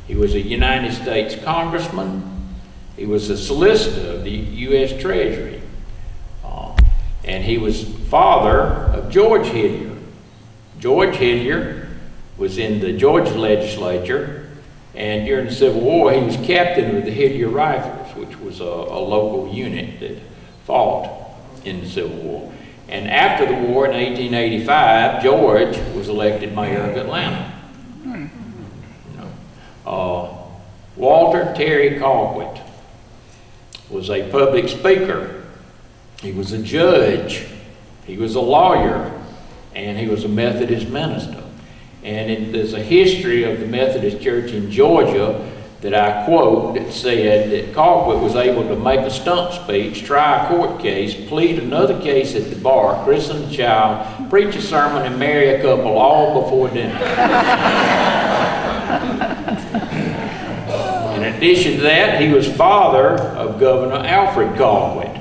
He was a United States congressman. He was a solicitor of the U.S. Treasury. And he was father of George Hillier. George Hillier was in the Georgia legislature, and during the Civil War he was captain of the Hillier Rifles, which was a local unit that fought in the Civil War. And after the war in 1885, George was elected mayor of Atlanta. Walter Terry Colquitt was a public speaker. He was a judge, he was a lawyer, and he was a Methodist minister. And there's a history of the Methodist Church in Georgia that I quote that said that Colquitt was able to make a stump speech, try a court case, plead another case at the bar, christen a child, preach a sermon, and marry a couple all before dinner. In addition to that, he was father of Governor Alfred Colquitt.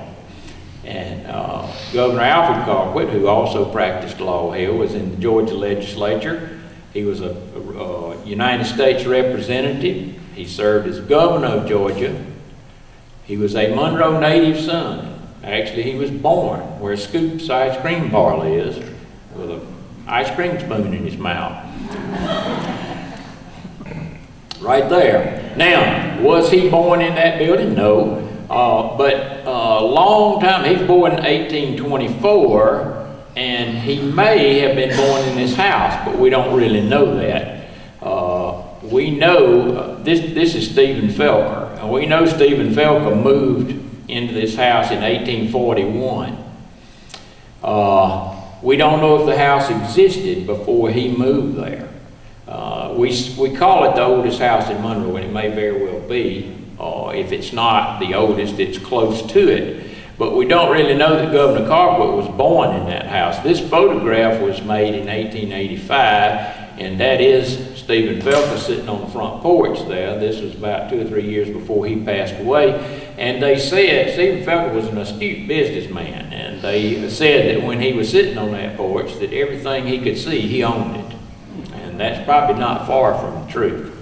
And Governor Alfred Colquitt, who also practiced law here, was in the Georgia legislature. He was a United States representative. He served as governor of Georgia. He was a Monroe native son. Actually, he was born where Scoop's ice cream parlor is, with an ice cream spoon in his mouth. Right there. Now, was he born in that building? No. But a long time, he was born in 1824, and he may have been born in this house, but we don't really know that. We know, this is Stephen Felker, and we know Stephen Felker moved into this house in 1841. We don't know if the house existed before he moved there. We call it the oldest house in Monroe, and it may very well be. If it's not the oldest, it's close to it. But we don't really know that Governor Colquitt was born in that house. This photograph was made in 1885, and that is Stephen Felker sitting on the front porch there. This was about 2 or 3 years before he passed away. And they said Stephen Felker was an astute businessman, and they said that when he was sitting on that porch, that everything he could see, he owned it. And that's probably not far from the truth.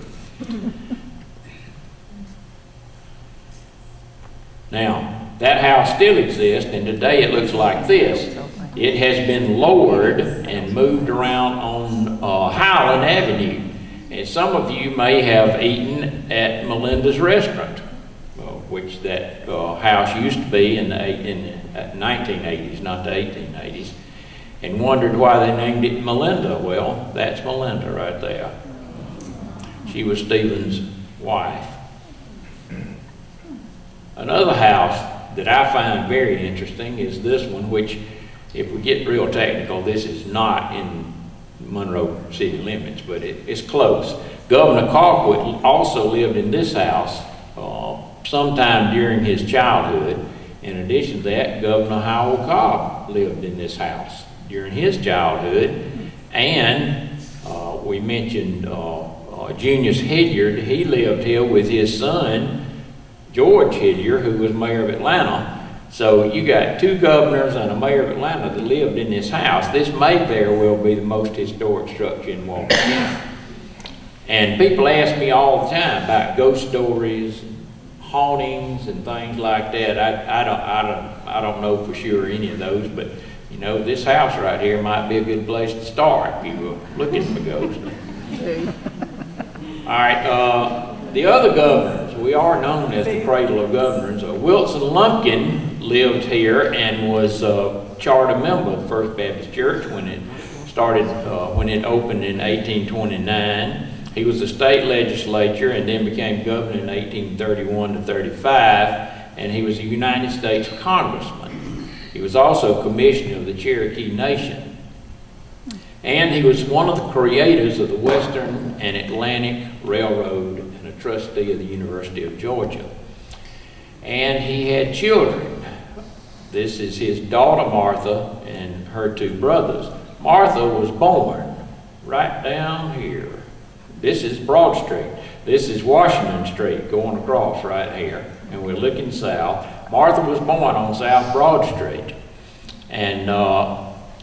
Now, that house still exists, and today it looks like this. It has been lowered and moved around on Highland Avenue. And some of you may have eaten at Melinda's restaurant, which that house used to be in the 1980s, not the 1880s, and wondered why they named it Melinda. Well, that's Melinda right there. She was Stephen's wife. Another house that I find very interesting is this one, which, if we get real technical, this is not in Monroe city limits, but it's close. Governor Colquitt also lived in this house sometime during his childhood. In addition to that, Governor Howell Cobb lived in this house during his childhood. And we mentioned Junius Hillier. He lived here with his son, George Hillier, who was mayor of Atlanta. So you got 2 governors and a mayor of Atlanta that lived in this house. This may very well be the most historic structure in Walton County. And people ask me all the time about ghost stories, hauntings and things like that. I don't know for sure any of those, but you know, this house right here might be a good place to start if you were looking for ghosts. All right, the other governors, we are known as the cradle of governors. Wilson Lumpkin lived here and was a charter member of the First Baptist Church when it started, when it opened in 1829. He was a state legislature and then became governor in 1831 to 35, and he was a United States congressman. He was also commissioner of the Cherokee Nation. And he was one of the creators of the Western and Atlantic Railroad and a trustee of the University of Georgia. And he had children. This is his daughter Martha and her two brothers. Martha was born right down here. This is Broad Street. This is Washington Street going across right here. And we're looking south. Martha was born on South Broad Street. And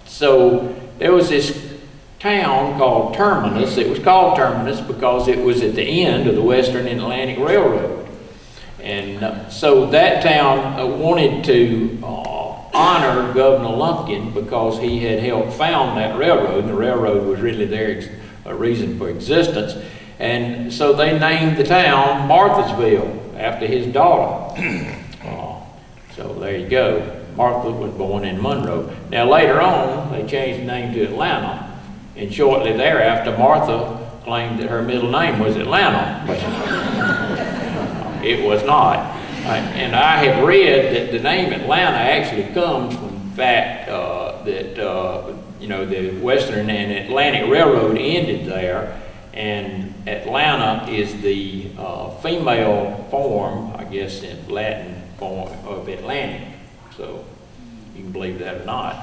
so there was this town called Terminus. It was called Terminus because it was at the end of the Western and Atlantic Railroad. And so that town wanted to honor Governor Lumpkin because he had helped found that railroad. And the railroad was really their reason for existence. And so they named the town Marthasville after his daughter. So there you go. Martha was born in Monroe. Now later on, they changed the name to Atlanta, and shortly thereafter, Martha claimed that her middle name was Atlanta, but it was not. And I have read that the name Atlanta actually comes from the fact that you know, the Western and Atlantic Railroad ended there, and Atlanta is the female form, I guess, in Latin form of Atlantic. So you can believe that or not.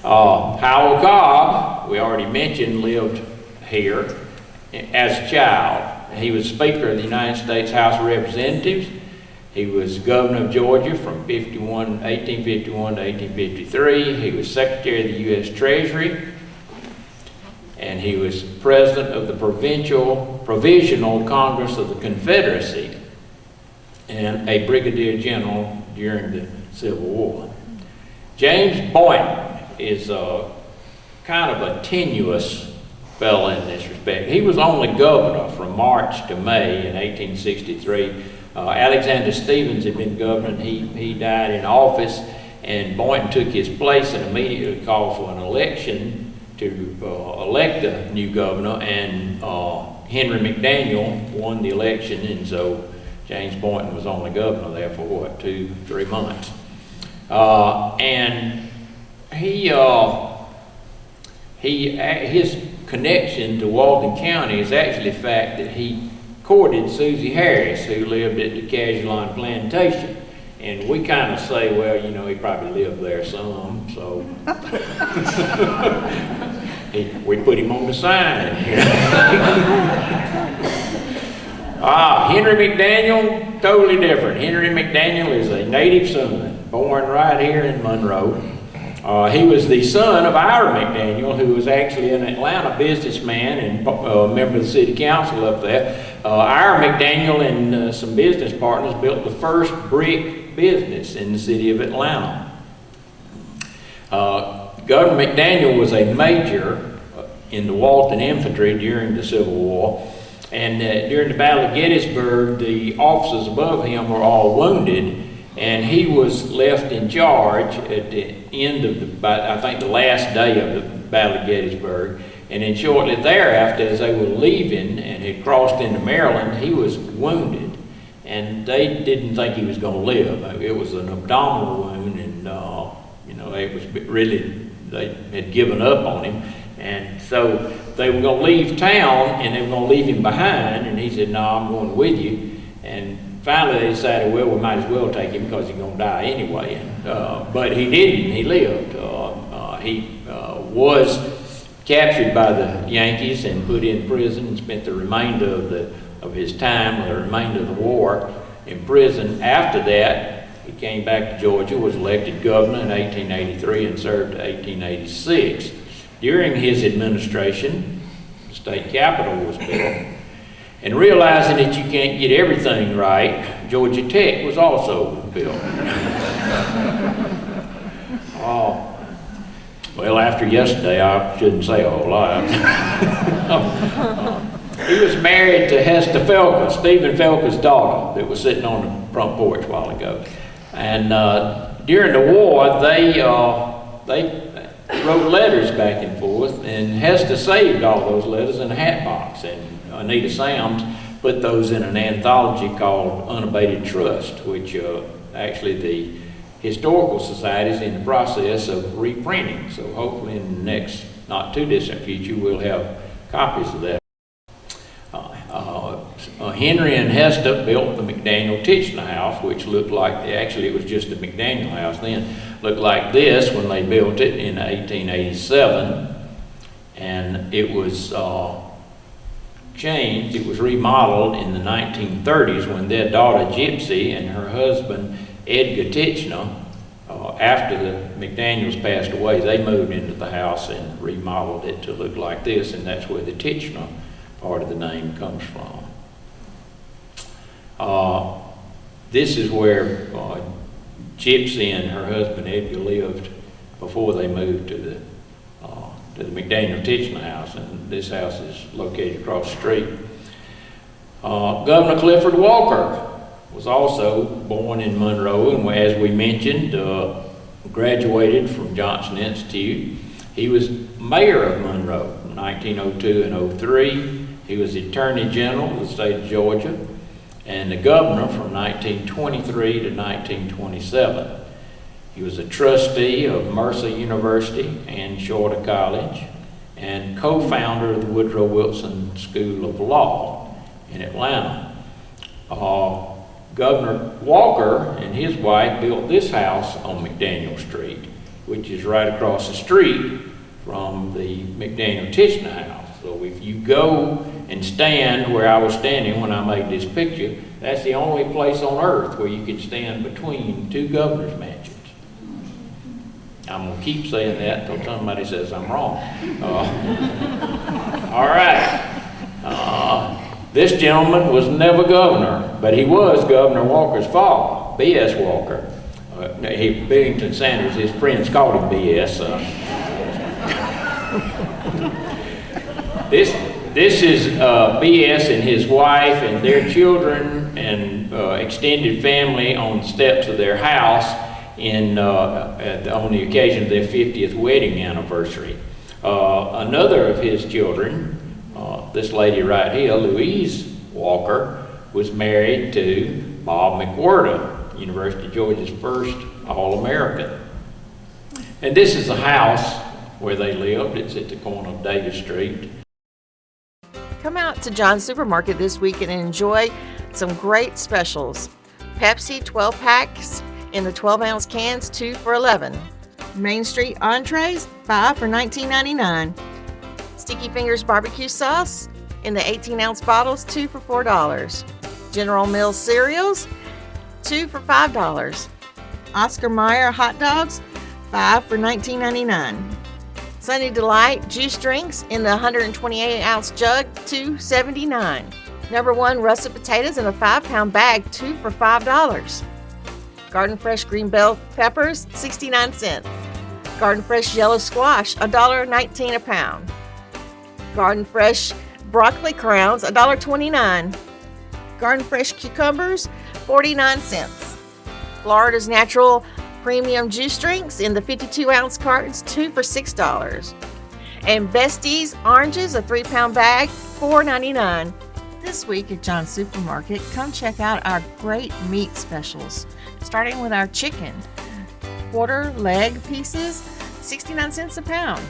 Howell Cobb, we already mentioned, lived here as a child. He was Speaker of the United States House of Representatives. He was governor of Georgia from 1851 to 1853. He was Secretary of the U.S. Treasury. And he was president of the Provisional Congress of the Confederacy and a brigadier general during the Civil War. James Boynton is kind of a tenuous fellow in this respect. He was only governor from March to May in 1863. Alexander Stephens had been governor, and he died in office, and Boynton took his place and immediately called for an election to elect a new governor, and Henry Mcdaniel won the election, and so James Boynton was only governor there for what, 2-3 months. And his connection to Walton County is actually the fact that he courted Susie Harris, who lived at the Casuline Plantation. And we kind of say, well, you know, he probably lived there some, so we put him on the sign. Henry Mcdaniel, totally different. Henry Mcdaniel is a native son, born right here in Monroe. He was the son of Ira Mcdaniel, who was actually an Atlanta businessman and a member of the city council up there. Ira Mcdaniel and some business partners built the first brick business in the city of Atlanta. Governor Mcdaniel was a major in the Walton Infantry during the Civil War, and during the Battle of Gettysburg, the officers above him were all wounded, and he was left in charge at the end of I think the last day of the Battle of Gettysburg. And then shortly thereafter, as they were leaving and had crossed into Maryland, he was wounded. And they didn't think he was going to live. It was an abdominal wound, and you know, it was really, they had given up on him. And so they were going to leave town, and they were going to leave him behind. And he said, "No, I'm going with you." And finally they decided, well, we might as well take him because he's going to die anyway. And, but he didn't. He lived. He was captured by the Yankees and put in prison and spent the remainder of his time, or the remainder of the war, in prison. After that, he came back to Georgia, was elected governor in 1883 and served to 1886. During his administration, the state capitol was built, And realizing that you can't get everything right, Georgia Tech was also built. Well, after yesterday, I shouldn't say a whole lot. He was married to Hester Felker, Stephen Felker's daughter, that was sitting on the front porch a while ago. And during the war, they wrote letters back and forth, and Hester saved all those letters in a hat box. And Anita Sams put those in an anthology called Unabated Trust, which actually the Historical Society is in the process of reprinting. So hopefully in the next not too distant future, we'll have copies of that. Henry and Hester built the Mcdaniel Titchener house, which looked like, actually it was just a Mcdaniel house then, looked like this when they built it in 1887. And it was changed, it was remodeled in the 1930s when their daughter Gypsy and her husband Edgar Titchener, after the McDaniels passed away, they moved into the house and remodeled it to look like this, and that's where the Titchener part of the name comes from. This is where Gypsy and her husband Edgar lived before they moved to the McDaniel Titchener house, and this house is located across the street. Governor Clifford Walker was also born in Monroe, and as we mentioned, graduated from Johnson Institute. He was mayor of Monroe from 1902 and 03. He was the Attorney General of the state of Georgia and the governor from 1923 to 1927. He was a trustee of Mercer University and Shorter College and co-founder of the Woodrow Wilson School of Law in Atlanta. Governor Walker and his wife built this house on McDaniel Street, which is right across the street from the McDaniel Titchener house. So if you go and stand where I was standing when I made this picture, that's the only place on earth where you can stand between two governor's mansions. I'm going to keep saying that until somebody says I'm wrong. All right. This gentleman was never governor, but he was Governor Walker's father, B.S. Walker. Billington Sanders, his friends called him B.S. This is B.S. and his wife and their children and extended family on the steps of their house on the occasion of their 50th wedding anniversary. Another of his children, this lady right here, Louise Walker, was married to Bob McWhirter, University of Georgia's first All-American. And this is the house where they lived. It's at the corner of Davis Street. Come out to John's Supermarket this week and enjoy some great specials. Pepsi 12 packs in the 12-ounce cans, 2 for $11. Main Street entrees, 5 for $19.99. Sticky Fingers barbecue sauce in the 18-ounce bottles, 2 for $4. General Mills cereals, 2 for $5. Oscar Mayer hot dogs, 5 for $19.99. Sunny Delight juice drinks in the 128-ounce jug, $2.79. Number 1 russet potatoes in a 5-pound bag, 2 for $5. Garden Fresh green bell peppers, 69 cents. Garden Fresh yellow squash, $1.19 a pound. Garden Fresh broccoli crowns, $1.29. Garden Fresh cucumbers, 49 cents. Florida's Natural premium juice drinks in the 52-ounce cartons, 2 for $6. And Bestie's oranges, a 3-pound bag, $4.99. This week at John's Supermarket, come check out our great meat specials, starting with our chicken. Quarter leg pieces, 69 cents a pound.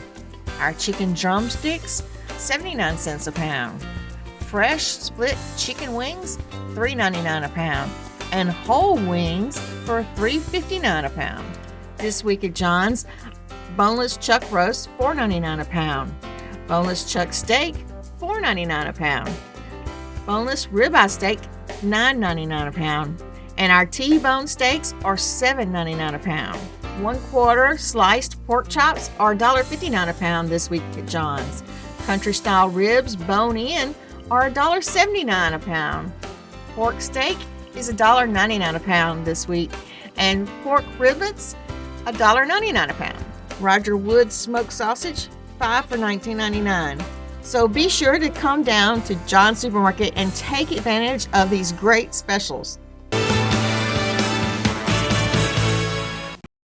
Our chicken drumsticks, 79 cents a pound. Fresh split chicken wings, $3.99 a pound. And whole wings for $3.59 a pound. This week at John's, boneless chuck roast, $4.99 a pound. Boneless chuck steak, $4.99 a pound. Boneless ribeye steak, $9.99 a pound. And our T-bone steaks are $7.99 a pound. 1/4 sliced pork chops are $1.59 a pound this week at John's. Country style ribs, bone in, are $1.79 a pound. Pork steak is $1.99 a pound this week, and pork riblets $1.99 a pound. Roger Wood smoked sausage 5 for $19.99. So be sure to come down to John's Supermarket and take advantage of these great specials.